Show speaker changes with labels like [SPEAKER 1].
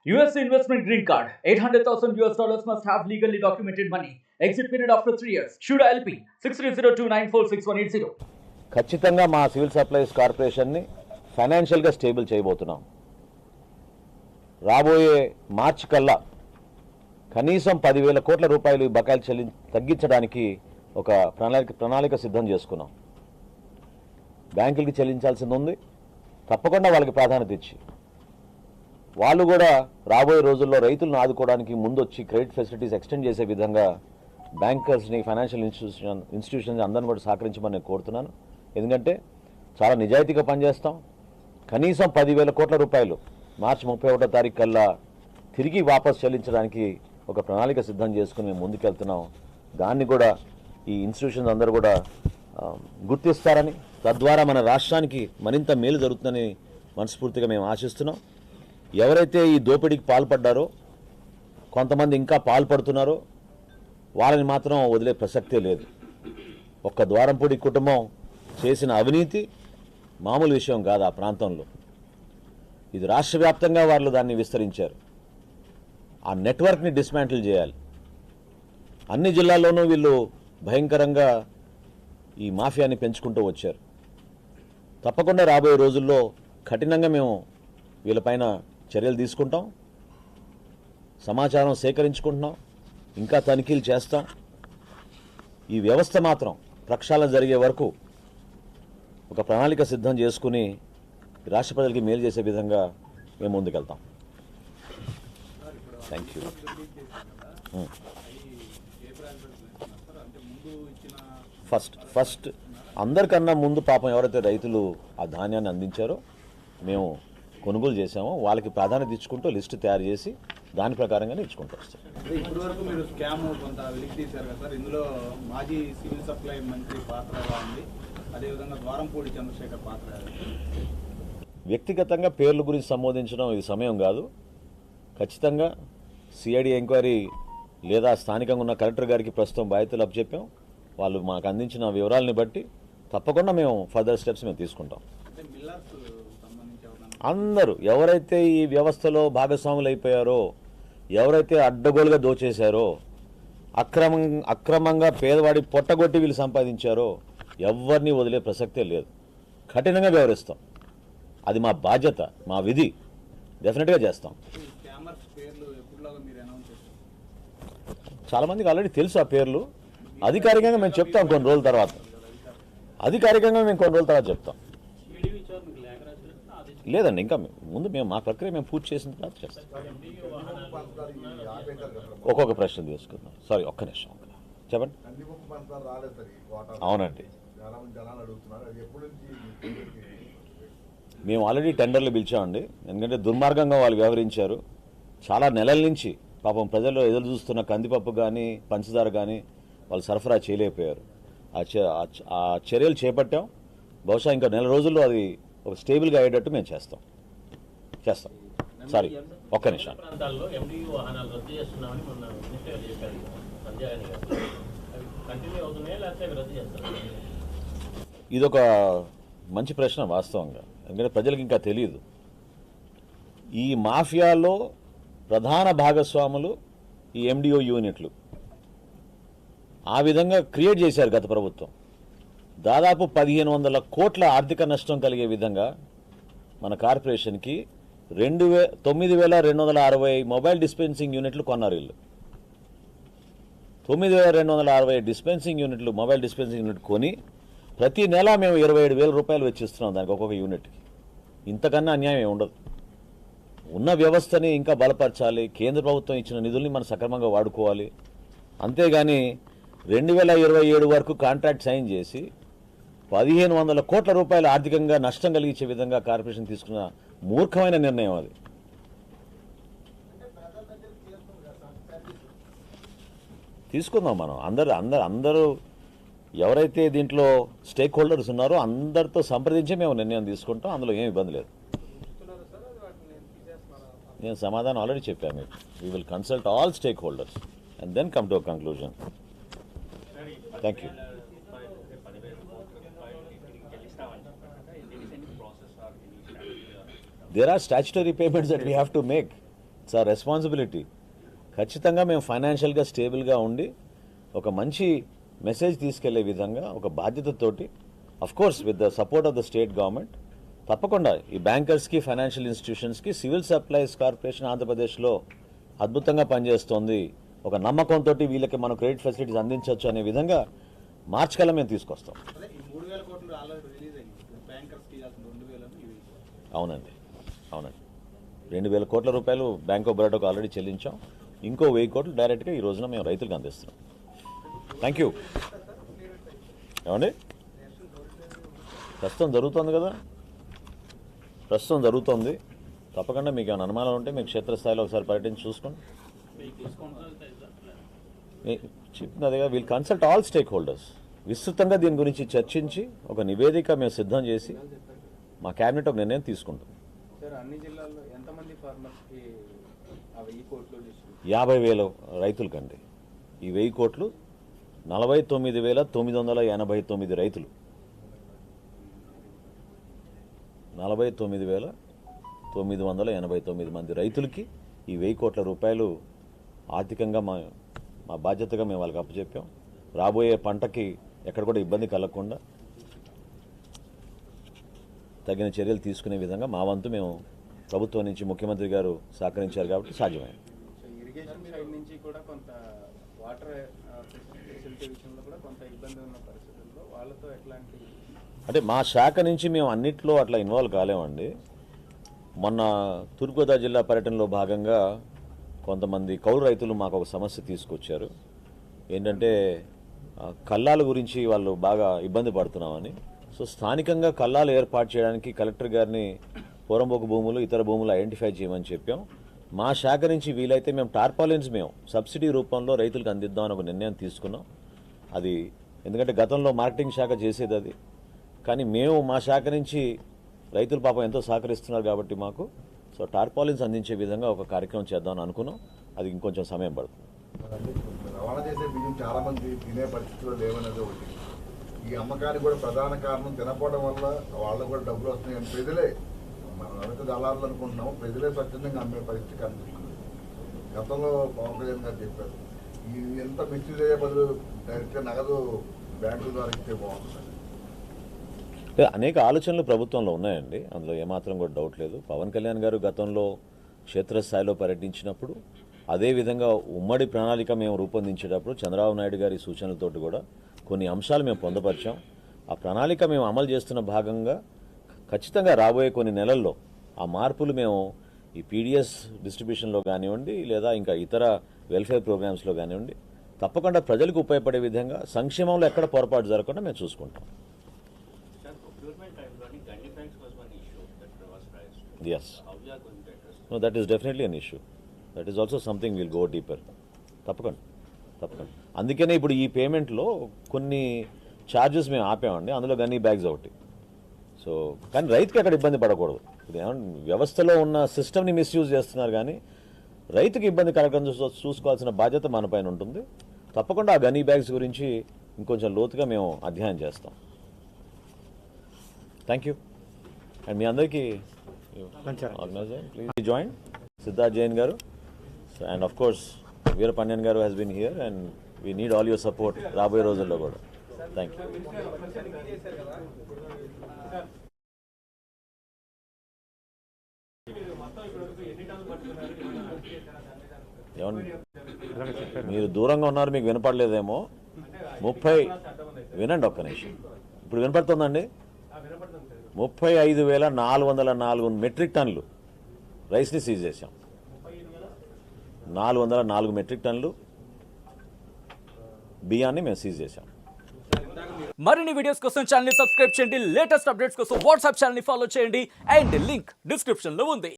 [SPEAKER 1] US investment green card. $800,000 must have legally documented money. Exit period after 3 years. Shuda LP 6302946180.
[SPEAKER 2] ఖచ్చితంగా మా civil supplies కార్పొరేషన్ని ఫైనాన్షియల్గా stable చేయబోతున్నాం. రాబోయే మార్చి కల్లా కనీసం 10,000 కోట్ల రూపాయలు బకాయిలు తగ్గించడానికి ఒక ప్రణాళిక సిద్ధం చేసుకున్నాం. బ్యాంకులకి చెల్లించాల్సింది ఉంది. తప్పకుండా వాళ్ళకి ప్రాధాన్యత ఇచ్చి వాళ్ళు కూడా రాబోయే రోజుల్లో రైతులను ఆదుకోవడానికి ముందొచ్చి క్రెడిట్ ఫెసిలిటీస్ ఎక్స్టెండ్ చేసే విధంగా బ్యాంకర్స్ని, ఫైనాన్షియల్ ఇన్స్టిట్యూషన్స్ అందరిని కూడా సహకరించమని నేను కోరుతున్నాను. ఎందుకంటే చాలా నిజాయితీగా పనిచేస్తాం. కనీసం 10,000 కోట్ల రూపాయలు మార్చి 31వ తారీఖు కల్లా తిరిగి వాపస్ చెల్లించడానికి ఒక ప్రణాళిక సిద్ధం చేసుకుని మేము ముందుకెళ్తున్నాం. దాన్ని కూడా ఈ ఇన్స్టిట్యూషన్స్ అందరూ కూడా గుర్తిస్తారని, తద్వారా మన రాష్ట్రానికి మరింత మేలు జరుగుతుందని మనస్ఫూర్తిగా మేము ఆశిస్తున్నాం. ఎవరైతే ఈ దోపిడీకి పాల్పడ్డారో, కొంతమంది ఇంకా పాల్పడుతున్నారో వాళ్ళని మాత్రం వదిలే ప్రసక్తే లేదు. ఒక్క ద్వారంపూడి కుటుంబం చేసిన అవినీతి మామూలు విషయం కాదు. ఆ ప్రాంతంలో ఇది రాష్ట్ర వ్యాప్తంగా వాళ్ళు దాన్ని విస్తరించారు. ఆ నెట్వర్క్ని డిస్మాంటిల్ చేయాలి. అన్ని జిల్లాల్లోనూ వీళ్ళు భయంకరంగా ఈ మాఫియాని పెంచుకుంటూ వచ్చారు. తప్పకుండా రాబోయే రోజుల్లో కఠినంగా మేము వీళ్ళపైన చర్యలు తీసుకుంటాం. సమాచారం సేకరించుకుంటున్నాం, ఇంకా తనిఖీలు చేస్తాం. ఈ వ్యవస్థ మాత్రం ప్రక్షాళన జరిగే వరకు ఒక ప్రణాళిక సిద్ధం చేసుకుని రాష్ట్ర ప్రజలకి మేలు చేసే విధంగా మేము ముందుకెళ్తాం. Thank you. ఫస్ట్ అందరికన్నా ముందు పాపం ఎవరైతే రైతులు ఆ ధాన్యాన్ని అందించారో, మేము కొనుగోలు చేసామో వాళ్ళకి ప్రాధాన్యత ఇచ్చుకుంటూ లిస్టు తయారు చేసి దాని ప్రకారంగానే ఇచ్చుకుంటూ వస్తాం.
[SPEAKER 3] ఇప్పటివరకు మీరు స్కామ్ కొంత వెలికి తీశారు కదా సార్, ఇందులో మాజీ సివిల్ సప్లై మంత్రి పాత్ర ఎలా ఉంది, అదేవిధంగా ద్వారంపూడి చంద్రశేఖర్ పాత్ర
[SPEAKER 2] వ్యక్తిగతంగా పేర్ల గురించి సంబోధించడం ఇది సమయం కాదు. ఖచ్చితంగా సిఐడి ఎంక్వైరీ లేదా స్థానికంగా ఉన్న కలెక్టర్ గారికి ప్రస్తుతం బాధ్యతలు అప్పచెప్పాం. వాళ్ళు మాకు అందించిన వివరాలని బట్టి తప్పకుండా మేము ఫర్దర్ స్టెప్స్ మేము తీసుకుంటాం. అందరూ ఎవరైతే ఈ వ్యవస్థలో భాగస్వాములు అయిపోయారో, ఎవరైతే అడ్డగోలుగా దోచేశారో, అక్రమంగా పేదవాడి పొట్టగొట్టి వీళ్ళు సంపాదించారో ఎవరిని వదిలే ప్రసక్తే లేదు. కఠినంగా వ్యవహరిస్తాం. అది మా బాధ్యత, మా విధి. డెఫినెట్గా చేస్తాం. చాలామందికి ఆల్రెడీ తెలుసు ఆ పేర్లు. అధికారికంగా మేము చెప్తాం కొన్ని రోజుల తర్వాత. చెప్తాం. లేదండి, ఇంకా ముందు మేము మా ప్రక్రియ మేము పూర్తి చేసిన తర్వాత చేస్తాం. ఒక్కొక్క ప్రశ్న తీసుకుందాం. సారీ, ఒక్క నిమిషం చెప్పండి. అవునండి, మేము ఆల్రెడీ టెండర్లు పిలిచామండి. ఎందుకంటే దుర్మార్గంగా వాళ్ళు వ్యవహరించారు. చాలా నెలల నుంచి పాపం ప్రజలు ఎదురు చూస్తున్న కందిపప్పు కానీ పంచదార కానీ వాళ్ళు సరఫరా చేయలేకపోయారు. ఆ చర్యలు చేపట్టాం. బహుశా ఇంకా నెల రోజుల్లో అది ఒక స్టేబుల్గా అయ్యేటట్టు మేము చేస్తాం. సారీ, ఒక్క నిమిషం. ఇదొక మంచి ప్రశ్న వాస్తవంగా. ఎందుకంటే ప్రజలకు ఇంకా తెలియదు. ఈ మాఫియాలో ప్రధాన భాగస్వాములు ఈ ఎండిఓ యూనిట్లు. ఆ విధంగా క్రియేట్ చేశారు గత ప్రభుత్వం. దాదాపు 1,500 కోట్ల ఆర్థిక నష్టం కలిగే విధంగా మన కార్పొరేషన్కి 9,260 మొబైల్ డిస్పెన్సింగ్ యూనిట్లు కొన్నారు వీళ్ళు. 9,260 మొబైల్ డిస్పెన్సింగ్ యూనిట్ కొని ప్రతి నెల మేము 27,000 రూపాయలు వెచ్చిస్తున్నాం దానికి, ఒక్కొక్క యూనిట్కి. ఇంతకన్నా అన్యాయం ఉండదు. ఉన్న వ్యవస్థని ఇంకా బలపరచాలి. కేంద్ర ప్రభుత్వం ఇచ్చిన నిధుల్ని మనం సక్రమంగా వాడుకోవాలి. అంతేగాని 2027 వరకు కాంట్రాక్ట్ సైన్ చేసి 1,500 కోట్ల రూపాయలు ఆర్థికంగా నష్టం కలిగించే విధంగా కార్పొరేషన్ తీసుకున్న మూర్ఖమైన నిర్ణయం అది. తీసుకుందాం మనం అందరూ ఎవరైతే దీంట్లో స్టేక్ హోల్డర్స్ ఉన్నారో అందరితో సంప్రదించి మేము నిర్ణయం తీసుకుంటాం. అందులో ఏం ఇబ్బంది లేదు. నేను సమాధానం ఆల్రెడీ చెప్పాను మీకు. We will consult all stakeholders and then come to a conclusion. Thank you. There are statutory payments that we have to make. It's a responsibility. ఖచ్చితంగా మేము ఫైనాన్షియల్గా స్టేబుల్గా ఉండి ఒక మంచి మెసేజ్ తీసుకెళ్లే విధంగా ఒక బాధ్యతతోటి, of course with the support of the state government, తప్పకుండా ఈ బ్యాంకర్స్కి, ఫైనాన్షియల్ ఇన్స్టిట్యూషన్స్కి సివిల్ సప్లైస్ కార్పొరేషన్ ఆంధ్రప్రదేశ్లో అద్భుతంగా పనిచేస్తోంది, ఒక నమ్మకంతో వీళ్ళకి మనం క్రెడిట్ ఫెసిలిటీస్ అందించవచ్చు అనే విధంగా మార్చ్ కల్లా మేము తీసుకొస్తాం.
[SPEAKER 3] అదే ఈ 3,000 కోట్లు ఆల్రెడీ రిలీజ్ అయింది. బ్యాంకర్స్కి ఇవ్వాల్సిన 2,000 ఇవి.
[SPEAKER 2] అవునండి, 2,000 కోట్ల రూపాయలు బ్యాంక్ ఆఫ్ బరోడాకు ఆల్రెడీ చెల్లించాం. ఇంకో 1,000 కోట్లు డైరెక్ట్గా ఈ రోజున మేము రైతులకు అందిస్తున్నాం. Thank you. ఏమండి, ప్రస్తుతం జరుగుతుంది కదా, తప్పకుండా మీకు ఏమైనా అనుమానాలు ఉంటే మీకు క్షేత్రస్థాయిలో ఒకసారి పర్యటించి చూసుకోండి. చెప్పింది అదేగా, we'll consult all stakeholders. విస్తృతంగా దీని గురించి చర్చించి ఒక నివేదిక మేము సిద్ధం చేసి మా క్యాబినెట్ ఒక నిర్ణయం తీసుకుంటుంది.
[SPEAKER 4] సార్, అన్ని జిల్లాల్లో ఎంతమంది ఫార్మర్స్కి 1,000 కోట్లు
[SPEAKER 2] 50,000 రైతులకండి. ఈ 1,000 కోట్లు 49,989 రైతులు, 49,989 మంది రైతులకి ఈ 1,000 కోట్ల రూపాయలు ఆర్థికంగా మా బాధ్యతగా మేము వాళ్ళకి అప్పచెప్పాం. రాబోయే పంటకి ఎక్కడ కూడా ఇబ్బంది కలగకుండా తగిన చర్యలు తీసుకునే విధంగా మా వంతు మేము ప్రభుత్వం నుంచి ముఖ్యమంత్రి గారు సహకరించారు కాబట్టి సాధ్యమైంది.
[SPEAKER 4] ఇరిగేషన్ సైడ్ నుంచి కూడా కొంత వాటర్ ఫెసిలిటీ విషయంలో కూడా కొంత ఇబ్బంది ఉన్న పరిస్థితుల్లో వాళ్ళతో ఎట్లాంటి,
[SPEAKER 2] అంటే మా శాఖ నుంచి మేము అన్నిట్లో అట్లా ఇన్వాల్వ్ కాలేమండి. మొన్న తూర్పుగోదావరి జిల్లా పర్యటనలో భాగంగా కొంతమంది కౌలు రైతులు మాకు ఒక సమస్య తీసుకొచ్చారు. ఏంటంటే కల్లాల గురించి వాళ్ళు బాగా ఇబ్బంది పడుతున్నామని. సో స్థానికంగా కల్లాలు ఏర్పాటు చేయడానికి కలెక్టర్ గారిని పోరంబోకు భూములు, ఇతర భూములు ఐడెంటిఫై చేయమని చెప్పాం. మా శాఖ నుంచి వీలైతే మేము టార్పాలిన్స్ మేము సబ్సిడీ రూపంలో రైతులకు అందిద్దామని ఒక నిర్ణయం తీసుకున్నాం. అది ఎందుకంటే గతంలో మార్కెటింగ్ శాఖ చేసేది అది, కానీ మేము మా శాఖ నుంచి రైతులు పాపం ఎంతో సహకరిస్తున్నారు కాబట్టి మాకు సో టార్పాలిన్స్ అందించే విధంగా ఒక కార్యక్రమం చేద్దామని అనుకున్నాం. అది ఇంకొంచెం సమయం పడుతుంది.
[SPEAKER 5] రవాణా చేసే బియ్యం చాలా మంది తినే పరిస్థితుల్లో లేవనేది ఒకటి. ఈ అమ్మకానికి కూడా ప్రధాన కారణం తినకపోవడం వల్ల వాళ్ళకు కూడా డబ్బులు వస్తున్నాయి. ప్రజలే మనం అరకు దళారులు అనుకుంటున్నాము, ప్రజలే స్వచ్ఛందంగా అమ్మే పరిస్థితి కనిపిస్తుంది. గతంలో పవన్ కళ్యాణ్ గారు చెప్పారు, ఈ ఎంత మిస్యూజ్ అయ్యే బదులు డైరెక్ట్గా నగదు బ్యాంకుల ద్వారా ఇస్తే బాగుంటుంది.
[SPEAKER 2] అనేక ఆలోచనలు ప్రభుత్వంలో ఉన్నాయండి, అందులో ఏమాత్రం కూడా డౌట్ లేదు. పవన్ కళ్యాణ్ గారు గతంలో క్షేత్రస్థాయిలో పర్యటించినప్పుడు, అదేవిధంగా ఉమ్మడి ప్రణాళిక మేము రూపొందించేటప్పుడు చంద్రబాబు నాయుడు గారి సూచనలతోటి కూడా కొన్ని అంశాలు మేము పొందుపరిచాం. ఆ ప్రణాళిక మేము అమలు చేస్తున్న భాగంగా ఖచ్చితంగా రాబోయే కొన్ని నెలల్లో ఆ మార్పులు మేము ఈ పీడిఎస్ డిస్ట్రిబ్యూషన్లో కానివ్వండి, లేదా ఇంకా ఇతర వెల్ఫేర్ ప్రోగ్రామ్స్లో కానివ్వండి, తప్పకుండా ప్రజలకు ఉపయోగపడే విధంగా సంక్షేమంలో ఎక్కడ పొరపాటు జరగకుండా మేము చూసుకుంటాం. Yes. No, that is definitely an issue. That is also something we'll go deeper. తప్పకుండా. అందుకనే ఇప్పుడు ఈ పేమెంట్లో కొన్ని ఛార్జెస్ మేము ఆపామండి, అందులో గన్నీ బ్యాగ్స్ ఒకటి. సో కానీ రైతుకి అక్కడ ఇబ్బంది పడకూడదు. ఇది వ్యవస్థలో ఉన్న సిస్టమ్ని మిస్యూజ్ చేస్తున్నారు, కానీ రైతుకి ఇబ్బంది కలగకుండా చూసుకోవాల్సిన బాధ్యత మన పైన ఉంటుంది. తప్పకుండా ఆ గనీ బ్యాగ్స్ గురించి ఇంకొంచెం లోతుగా మేము అధ్యయనం చేస్తాం. Thank you. అండ్ మీ అందరికీ ప్లీజ్ జాయిన్ సిద్ధార్థ్ జైన్ గారు, అండ్ ఆఫ్ కోర్స్ వీరపండ్యన్ గారు has been here, and we need all your support రాబోయే రోజుల్లో కూడా. Thank you. ఏమండి, మీరు దూరంగా ఉన్నారు, మీకు వినపడలేదేమో. 30 వినండి ఒక్క నిమిషం, ఇప్పుడు వినపడుతుందండి. 35,404 మెట్రిక్ టన్నులు రైస్ని సీజ్ చేశాం. 404 మెట్రిక్ టన్నులు బియ్యాన్ని మేము సీజ్ చేశాం.
[SPEAKER 1] మరిన్ని వీడియోస్ కోసం ఛానల్ ని సబ్స్క్రైబ్ చేయండి, లేటెస్ట్ అప్డేట్స్ కోసం వాట్సాప్ ఛానల్ ని ఫాలో చేయండి, అండ్ లింక్ డిస్క్రిప్షన్ లో ఉంది.